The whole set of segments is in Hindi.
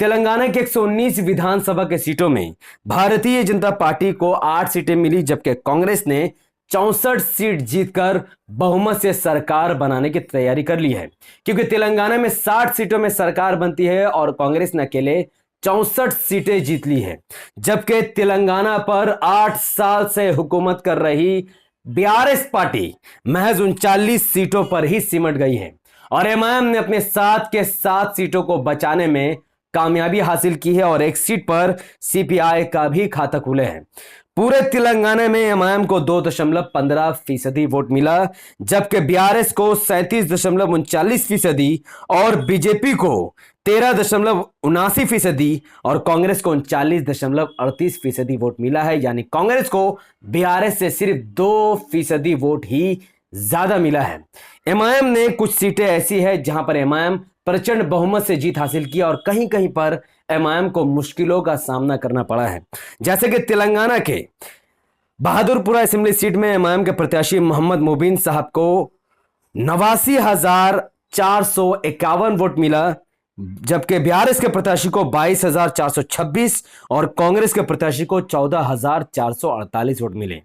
तेलंगाना के 119 विधानसभा के सीटों में भारतीय जनता पार्टी को 8 सीटें मिली, जबकि कांग्रेस ने 64 सीट जीतकर बहुमत से सरकार बनाने की तैयारी कर ली है। क्योंकि तेलंगाना में 60 सीटों में सरकार बनती है और कांग्रेस ने अकेले 64 सीटें जीत ली है। जबकि तेलंगाना पर 8 साल से हुकूमत कर रही बीआरएस पार्टी महज 39 सीटों पर ही सिमट गई है और एमआईएम ने अपने 7 के 7 सीटों को बचाने में कामयाबी हासिल की है और एक सीट पर सीपीआई का भी खाता खुले हैं। पूरे तेलंगाना में एमआईएम को 2.15% वोट मिला, जबकि बीआरएस को 37.39% और बीजेपी को 13.79% और कांग्रेस को 39.38% वोट मिला है। यानी कांग्रेस को बीआरएस से सिर्फ 2% वोट ही ज्यादा मिला है। एमआईएम ने कुछ सीटें ऐसी है जहां पर एमआईएम प्रचंड बहुमत से जीत हासिल की और कहीं कहीं पर एमआईएम को मुश्किलों का सामना करना पड़ा है। जैसे कि तेलंगाना के बहादुरपुरा असेंबली सीट में एमआईएम के प्रत्याशी मोहम्मद मुबीन साहब को 89,451 वोट मिला, जबकि बीआरएस के प्रत्याशी को 22,426 और कांग्रेस के प्रत्याशी को 14,448 वोट मिले।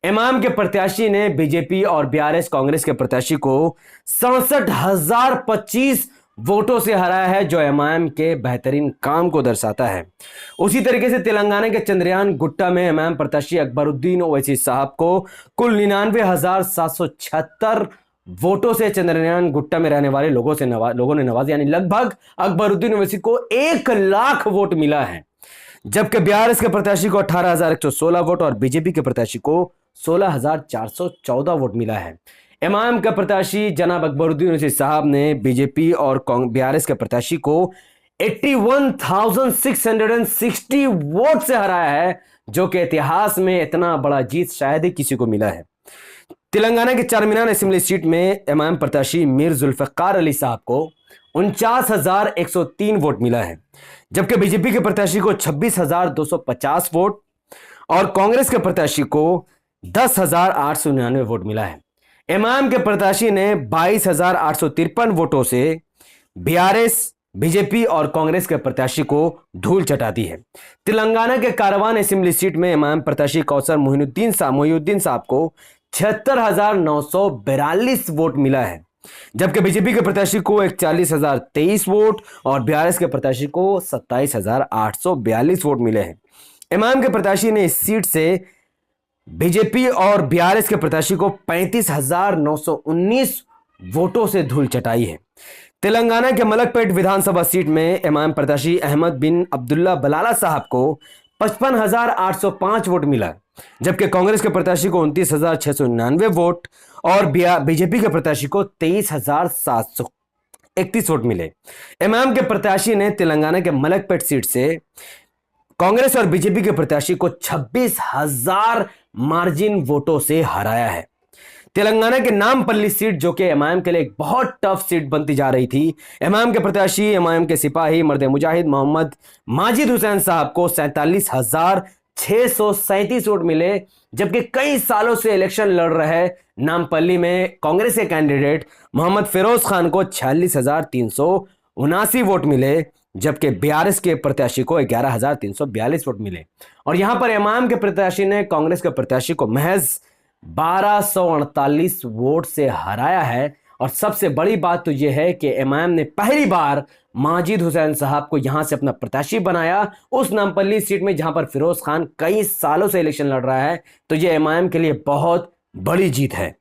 एमआईएम के प्रत्याशी ने बीजेपी और बीआरएस कांग्रेस के प्रत्याशी को 67,025 वोटों से हराया है, जो एमआईएम के बेहतरीन काम को दर्शाता है। उसी तरीके से तेलंगाना के चंद्रयान गुट्टा में एमआईएम प्रत्याशी अकबरुद्दीन ओवैसी साहब को कुल 99,776 वोटों से चंद्रयान गुट्टा में रहने वाले लोगों ने नवाजा, यानी लगभग अकबरुद्दीन ओवैसी को 1 लाख वोट मिला है। जबकि बीआरएस के प्रत्याशी को 18,116 वोट और बीजेपी के प्रत्याशी को 16,414 वोट मिला है। एमआईएम का प्रत्याशी जनाब अकबरुद्दीन ओवैसी साहब ने बीजेपी और बीआरएस के प्रत्याशी को 81,660 वोट से हराया है, जो कि इतिहास में इतना बड़ा जीत शायद ही किसी को मिला है। तेलंगाना के चारमीनार असेंबली सीट में एमआईएम प्रत्याशी मीर जुल्फकार अली साहब को 49,103 वोट मिला है, जबकि बीजेपी के प्रत्याशी को 26,250 वोट और कांग्रेस के प्रत्याशी को 10,899 वोट मिला है। एमआईएम के प्रत्याशी ने 22,853 वोटों से बीआरएस, बीजेपी और कांग्रेस के प्रत्याशी को धूल चटा दी है। तेलंगाना के कारवान असेंबली सीट में एमआईएम प्रत्याशी कौसर मोहिउद्दीन साहब को 76,942 वोट मिला है, जबकि बीजेपी के प्रत्याशी को 41,023 वोट और बीआरएस के प्रत्याशी को 27,842 वोट मिले हैं। एमआईएम के प्रत्याशी ने इस सीट से बीजेपी और बीआरएस के प्रत्याशी को 35,919 वोटों से धूल चटाई है। तेलंगाना के मलकपेट विधानसभा सीट में एमआईएम प्रत्याशी अहमद बिन अब्दुल्ला बलाला साहब को 55,805 वोट मिला, जबकि कांग्रेस के प्रत्याशी को 29,699 वोट और बीजेपी के प्रत्याशी को 23,731 वोट मिले। एमआईएम के प्रत्याशी ने तेलंगाना के मलकपेट सीट से कांग्रेस और बीजेपी के प्रत्याशी को 26,000 मार्जिन वोटों से हराया है। तेलंगाना के नामपल्ली सीट, जो कि एमआईएम के लिए एक बहुत टफ सीट बनती जा रही थी, एमआईएम के प्रत्याशी एमआईएम के सिपाही मर्द मुजाहिद मोहम्मद माजिद हुसैन साहब को 47,637 वोट मिले, जबकि कई सालों से इलेक्शन लड़ रहे नामपल्ली में कांग्रेस के कैंडिडेट मोहम्मद फिरोज खान को 46,379 वोट मिले, जबकि बीआरएस के प्रत्याशी को 11,342 वोट मिले। और यहां पर एमआईएम के प्रत्याशी ने कांग्रेस के प्रत्याशी को महज 1,248 वोट से हराया है। और सबसे बड़ी बात तो यह है कि एमआईएम ने पहली बार माजिद हुसैन साहब को यहां से अपना प्रत्याशी बनाया, उस नामपल्ली सीट में जहां पर फिरोज खान कई सालों से इलेक्शन लड़ रहा है। तो यह एमआईएम के लिए बहुत बड़ी जीत है।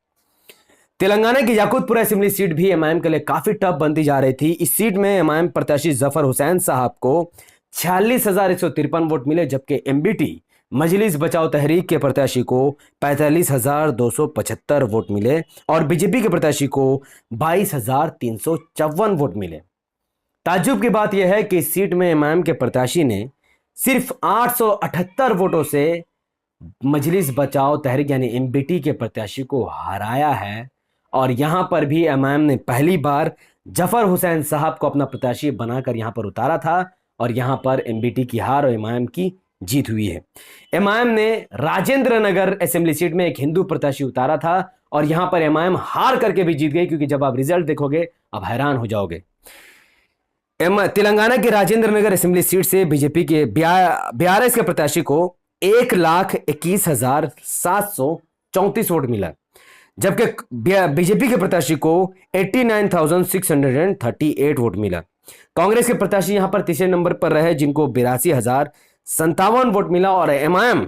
तेलंगाना की याकूतपुरा असेंबली सीट भी एमआईएम के लिए काफी टफ बनती जा रही थी। इस सीट में एमआईएम प्रत्याशी जफर हुसैन साहब को 46,153 वोट मिले, जबकि एमबीटी मजलिस बचाओ तहरीक के प्रत्याशी को 45,275 वोट मिले और बीजेपी के प्रत्याशी को 22,354 वोट मिले। ताज्जुब की बात यह है कि इस सीट में एमआईएम के प्रत्याशी ने सिर्फ 878 वोटों से मजलिस बचाओ तहरीक यानी एमबीटी के प्रत्याशी को हराया है। और यहां पर भी एमआईएम ने पहली बार जफर हुसैन साहब को अपना प्रत्याशी बनाकर यहां पर उतारा था और यहां पर एमबीटी की हार और एमआईएम की जीत हुई है। एमआईएम ने राजेंद्र नगर असेंबली सीट में एक हिंदू प्रत्याशी उतारा था और यहां पर एमआईएम हार करके भी जीत गई, क्योंकि जब आप रिजल्ट देखोगे आप हैरान हो जाओगे। तेलंगाना के राजेंद्र नगर असेंबली सीट से बीजेपी के बीआरएस के प्रत्याशी को 1,21,734 वोट मिला, जबकि बीजेपी के प्रत्याशी को 89,638 वोट मिला। कांग्रेस के प्रत्याशी यहां पर तीसरे नंबर पर रहे, जिनको 82,057 वोट मिला, और एमआईएम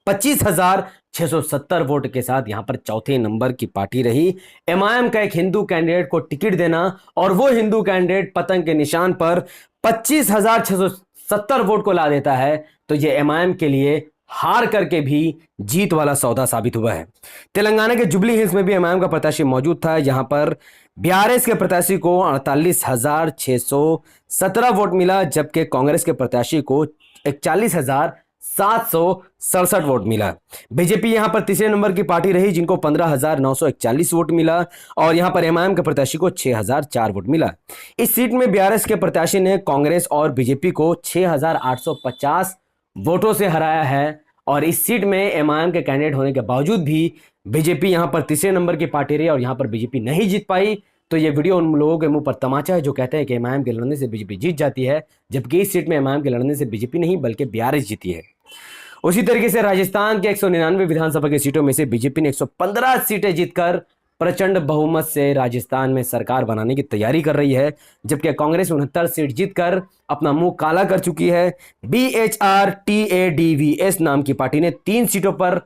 25,670 वोट के साथ यहां पर चौथे नंबर की पार्टी रही। एमआईएम का एक हिंदू कैंडिडेट को टिकट देना और वो हिंदू कैंडिडेट पतंग के निशान पर 25,670 वोट को ला देता है, तो ये एमआईएम के लिए हार करके भी जीत वाला सौदा साबित हुआ है। तेलंगाना के जुबली हिल्स में भी एमआईएम का प्रत्याशी मौजूद था। यहां पर बीआरएस के प्रत्याशी को 48,617 वोट मिला, जबकि कांग्रेस के प्रत्याशी को 41,767 वोट मिला। बीजेपी यहां पर तीसरे नंबर की पार्टी रही, जिनको 15,941 वोट मिला, और यहां पर एमआईएम के प्रत्याशी को 6,004 वोट मिला। इस सीट में बीआरएस के प्रत्याशी ने कांग्रेस और बीजेपी को 6,850 वोटों से हराया है, और इस सीट में एमआईएम के कैंडिडेट होने के बावजूद भी बीजेपी यहां पर तीसरे नंबर की पार्टी रही और यहां पर बीजेपी नहीं जीत पाई। तो ये वीडियो उन लोगों के मुंह पर तमाचा है जो कहते हैं कि एमआईएम के लड़ने से बीजेपी जीत जाती है, जबकि इस सीट में एमआईएम के लड़ने से बीजेपी नहीं बल्कि बीआरएस जीती है। उसी तरीके से राजस्थान के 199 विधानसभा की सीटों में से बीजेपी ने 115 सीटें जीतकर प्रचंड बहुमत से राजस्थान में सरकार बनाने की तैयारी कर रही है, जबकि कांग्रेस 69 सीट जीतकर अपना मुंह काला कर चुकी है। BHRTADVS नाम की पार्टी ने 3 सीटों पर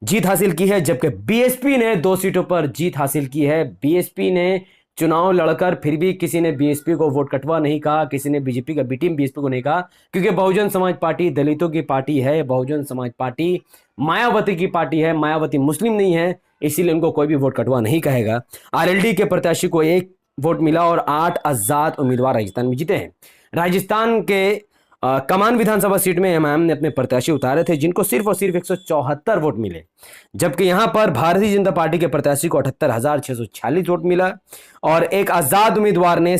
जीत हासिल की है, जबकि बीएसपी ने 2 सीटों पर जीत हासिल की है। बीएसपी ने चुनाव लड़कर फिर भी किसी ने बीएसपी को वोट कटवा नहीं कहा, किसी ने बीजेपी का बी टीम बीएसपी को नहीं कहा, क्योंकि बहुजन समाज पार्टी दलितों की पार्टी है, बहुजन समाज पार्टी मायावती की पार्टी है, मायावती मुस्लिम नहीं है, इसीलिए उनको कोई भी वोट कटवा नहीं कहेगा। आरएलडी के प्रत्याशी को 1 वोट मिला और 8 आजाद उम्मीदवार राजस्थान में जीते हैं। राजस्थान के कमान विधानसभा सीट में एमआईएम ने अपने प्रत्याशी उतारे थे, जिनको सिर्फ और सिर्फ 174 वोट मिले, जबकि यहां पर भारतीय जनता पार्टी के प्रत्याशी को 78,646 वोट मिला, और एक आजाद उम्मीदवार ने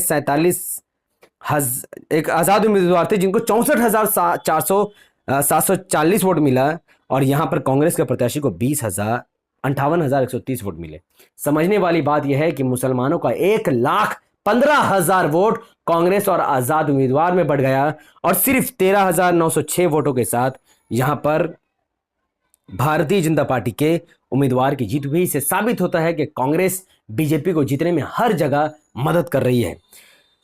एक आजाद उम्मीदवार थे जिनको 64,740 वोट मिला, और यहां पर कांग्रेस के प्रत्याशी को 58,130 वोट मिले। समझने वाली बात यह है कि मुसलमानों का 1,15,000 वोट कांग्रेस और आजाद उम्मीदवार में बढ़ गया, और सिर्फ 13,906 वोटों के साथ यहां पर भारतीय जनता पार्टी के उम्मीदवार की जीत हुई। इससे साबित होता है कि कांग्रेस बीजेपी को जीतने में हर जगह मदद कर रही है।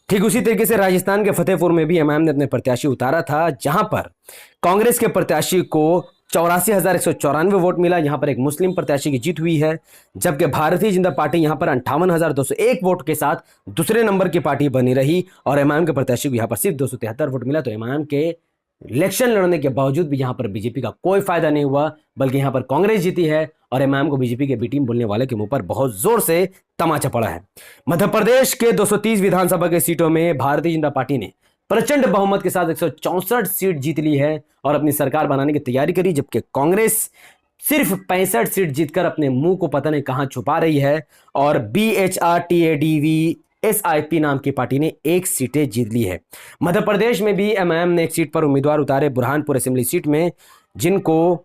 ठीक उसी तरीके से राजस्थान के फतेहपुर में भी एमआईएम ने अपने प्रत्याशी उतारा था, जहां पर कांग्रेस के प्रत्याशी को 84,194 वोट मिला। यहां पर एक मुस्लिम प्रत्याशी की जीत हुई है, जबकि भारतीय जनता पार्टी यहां पर 58,201 वोट के साथ दूसरे नंबर की पार्टी बनी रही, और एमआईएम के प्रत्याशी को यहां पर सिर्फ 273 वोट मिला। तो एमआईएम के इलेक्शन लड़ने के बावजूद भी यहां पर बीजेपी का कोई फायदा नहीं हुआ, बल्कि यहां पर कांग्रेस जीती है, और एमआईएम को बीजेपी के बी टीम बोलने वाले के मुंह पर बहुत जोर से तमाचा पड़ा है। मध्य प्रदेश के 230 विधानसभा की सीटों में भारतीय जनता पार्टी ने प्रचंड बहुमत के साथ 164 सीट जीत ली है और अपनी सरकार बनाने की तैयारी करी, जबकि कांग्रेस सिर्फ 65 सीट जीतकर अपने मुंह को पता नहीं कहां छुपा रही है, और BHRTADVSIP नाम की पार्टी ने 1 सीटें जीत ली है। मध्य प्रदेश में भी एमआईएम ने एक सीट पर उम्मीदवार उतारे, बुरहानपुर असेंबली सीट में, जिनको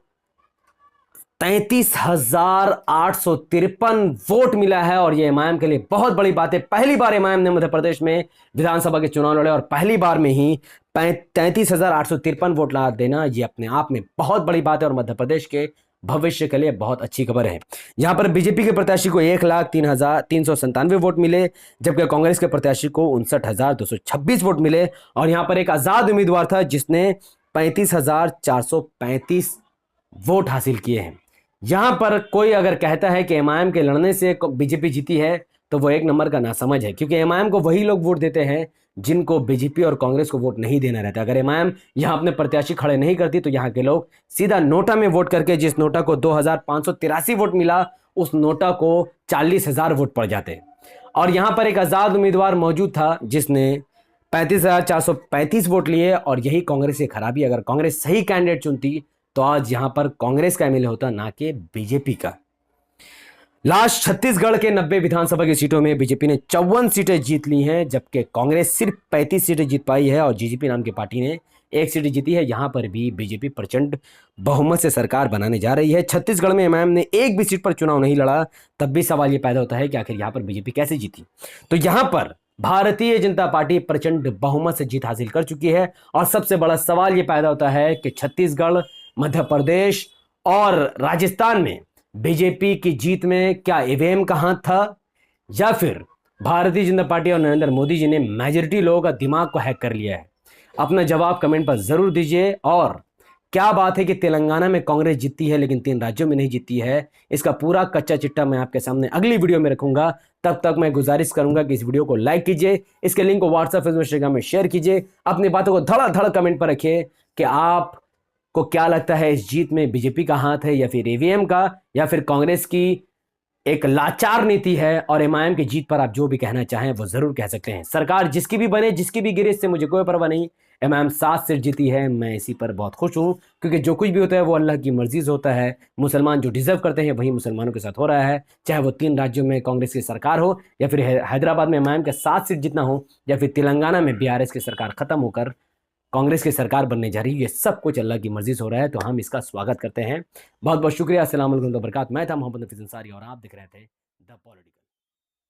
33,853 वोट मिला है, और यह एमआईएम के लिए बहुत बड़ी बात है। पहली बार एमआईएम ने मध्य प्रदेश में विधानसभा के चुनाव लड़े और पहली बार में ही 33,853 वोट ला देना, यह अपने आप में बहुत बड़ी बात है और मध्य प्रदेश के भविष्य के लिए बहुत अच्छी खबर है। यहां पर बीजेपी के प्रत्याशी को 1,03,397 वोट मिले, जबकि कांग्रेस के प्रत्याशी को 59,226 वोट मिले, और यहां पर एक आजाद उम्मीदवार था जिसने 35,435 वोट हासिल किए हैं। यहां पर कोई अगर कहता है कि एमआईएम के लड़ने से बीजेपी जीती है, तो वो एक नंबर का नासमझ है, क्योंकि एमआईएम को वही लोग वोट देते हैं जिनको बीजेपी और कांग्रेस को वोट नहीं देना रहता। अगर एमआईएम यहां अपने प्रत्याशी खड़े नहीं करती, तो यहां के लोग सीधा नोटा में वोट करके, जिस नोटा को 2,583 वोट मिला, उस नोटा को 40,000 वोट पड़ जाते। और यहां पर एक आजाद उम्मीदवार मौजूद था जिसने 35,435 वोट लिए, और यही कांग्रेस की खराबी। अगर कांग्रेस सही कैंडिडेट चुनती तो आज यहां पर कांग्रेस का एमएलए होता, ना कि बीजेपी का। लास्ट छत्तीसगढ़ के 90 विधानसभा की सीटों में बीजेपी ने 54 सीटें जीत ली हैं, जबकि कांग्रेस सिर्फ 35 सीटें जीत पाई है, और जीजेपी नाम की पार्टी ने 1 सीट जीती है। यहां पर भी बीजेपी प्रचंड बहुमत से सरकार बनाने जा रही है। छत्तीसगढ़ में एमआईएम ने एक भी सीट पर चुनाव नहीं लड़ा, तब भी सवाल यह पैदा होता है कि आखिर यहां पर बीजेपी कैसे जीती। तो यहां पर भारतीय जनता पार्टी प्रचंड बहुमत से जीत हासिल कर चुकी है और सबसे बड़ा सवाल यह पैदा होता है कि छत्तीसगढ़, मध्य प्रदेश और राजस्थान में बीजेपी की जीत में क्या ईवीएम का हाथ था, या फिर भारतीय जनता पार्टी और नरेंद्र मोदी जी ने मेजॉरिटी लोगों का दिमाग को हैक कर लिया है। अपना जवाब कमेंट पर जरूर दीजिए। और क्या बात है कि तेलंगाना में कांग्रेस जीती है लेकिन 3 राज्यों में नहीं जीती है, इसका पूरा कच्चा चिट्ठा मैं आपके सामने अगली वीडियो में रखूंगा। तब तक मैं गुजारिश करूंगा कि इस वीडियो को लाइक कीजिए, इसके लिंक को व्हाट्सएप, फेसबुक, इंस्टाग्राम में शेयर कीजिए, अपनी बातों को धड़ाधड़ कमेंट पर रखिए कि आपको क्या लगता है, इस जीत में बीजेपी का हाथ है या फिर ईवीएम का, या फिर कांग्रेस की एक लाचार नीति है। और एमआईएम की जीत पर आप जो भी कहना चाहें वो जरूर कह सकते हैं। सरकार जिसकी भी बने, जिसकी भी गिरे, इससे मुझे कोई परवाह नहीं। एमआईएम 7 सीट जीती है, मैं इसी पर बहुत खुश हूं, क्योंकि जो कुछ भी होता है वो अल्लाह की मर्जी से होता है। मुसलमान जो डिजर्व करते हैं वही मुसलमानों के साथ हो रहा है, चाहे वो 3 राज्यों में कांग्रेस की सरकार हो, या फिर हैदराबाद में एमआईएम के 7 सीट जितना हो, या फिर तेलंगाना में बीआरएस की सरकार खत्म होकर कांग्रेस की सरकार बनने जा रही है। ये सब कुछ अल्लाह की मर्जी से हो रहा है, तो हम इसका स्वागत करते हैं। बहुत बहुत शुक्रिया। अस्सलाम वालेकुम व बरकात। मैं था मोहम्मद नफीस अंसारी और आप देख रहे थे द पॉलिटिकल।